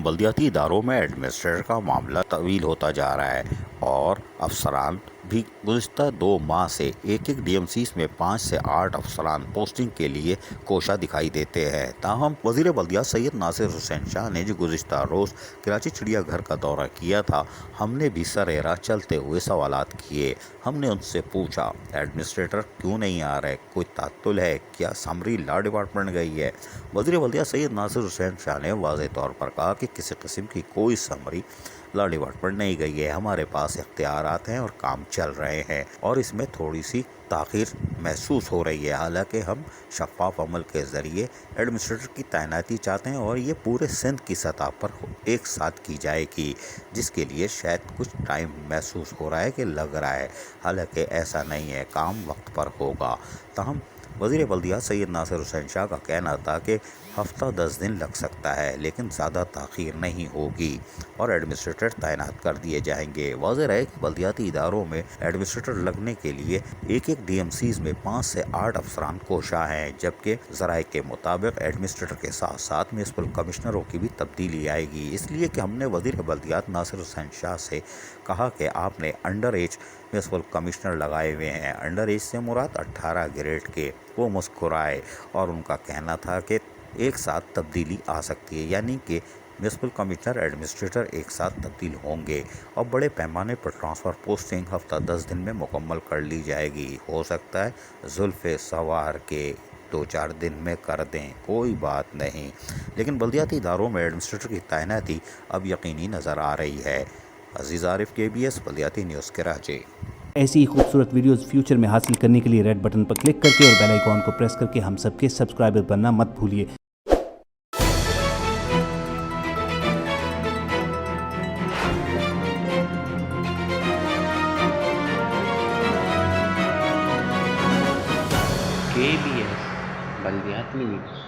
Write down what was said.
بلدیاتی اداروں میں ایڈمنسٹریٹر کا معاملہ طویل ہوتا جا رہا ہے اور افسران بھی گزشتہ 2 ماہ سے ایک ڈی ایم سیز میں 5 سے 8 افسران پوسٹنگ کے لیے کوشاں دکھائی دیتے ہیں۔ تاہم وزیر بلدیات سید ناصر حسین شاہ نے جو گزشتہ روز کراچی چڑیا گھر کا دورہ کیا تھا، ہم نے بھی سرِ راہ چلتے ہوئے سوالات کیے۔ ہم نے ان سے پوچھا، ایڈمنسٹریٹر کیوں نہیں آ رہے؟ کوئی تعطل ہے؟ کیا سمری لا ڈپارٹمنٹ گئی ہے؟ وزیر بلدیات سید ناصر حسین شاہ نے واضح طور پر کہا کہ کسی قسم کی کوئی سمری لا ڈپارٹمنٹ نہیں گئی ہے، ہمارے پاس اختیارات ہیں اور کام چل رہے ہیں اور اس میں تھوڑی سی تاخیر محسوس ہو رہی ہے۔ حالانکہ ہم شفاف عمل کے ذریعے ایڈمنسٹریٹر کی تعیناتی چاہتے ہیں اور یہ پورے سندھ کی سطح پر ایک ساتھ کی جائے گی، جس کے لیے شاید کچھ ٹائم محسوس ہو رہا ہے کہ لگ رہا ہے، حالانکہ ایسا نہیں ہے، کام وقت پر ہوگا۔ تاہم وزیر بلدیات سید ناصر حسین شاہ کا کہنا تھا کہ ہفتہ 10 دن لگ سکتا ہے، لیکن زیادہ تاخیر نہیں ہوگی اور ایڈمنسٹریٹر تعینات کر دیے جائیں گے۔ واضح رہے کہ بلدیاتی اداروں میں ایڈمنسٹریٹر لگنے کے لیے ایک ڈی ایم سیز میں 5 سے 8 افسران کوشاں ہیں، جبکہ ذرائع کے مطابق ایڈمنسٹریٹر کے ساتھ ساتھ میونسپل کمشنروں کی بھی تبدیلی آئے گی، اس لیے کہ ہم نے وزیر بلدیات ناصر حسین شاہ سے کہا کہ آپ نے انڈر ایج میونسپل کمشنر لگائے ہوئے ہیں۔ انڈر ایج سے مراد 18 گریڈ کے۔ وہ مسکرائے اور ان کا کہنا تھا کہ ایک ساتھ تبدیلی آ سکتی ہے، یعنی کہ میونسپل کمشنر ایڈمنسٹریٹر ایک ساتھ تبدیل ہوں گے اور بڑے پیمانے پر ٹرانسفر پوسٹنگ ہفتہ 10 دن میں مکمل کر لی جائے گی۔ ہو سکتا ہے زلف سوار کے 2-4 دن میں کر دیں، کوئی بات نہیں، لیکن بلدیاتی اداروں میں ایڈمنسٹریٹر کی تعیناتی اب یقینی نظر آ رہی ہے۔ عزیز عارف، KBS بلدیاتی نیوز، کراچی۔ ایسی ہی خوبصورت ویڈیوز فیوچر میں حاصل کرنے کے لیے ریڈ بٹن پر کلک کر کے اور بیل آئیکن کو پریس کر کے ہم سب کے سبسکرائبر بننا مت بھولیے۔ KBS بلدیات news.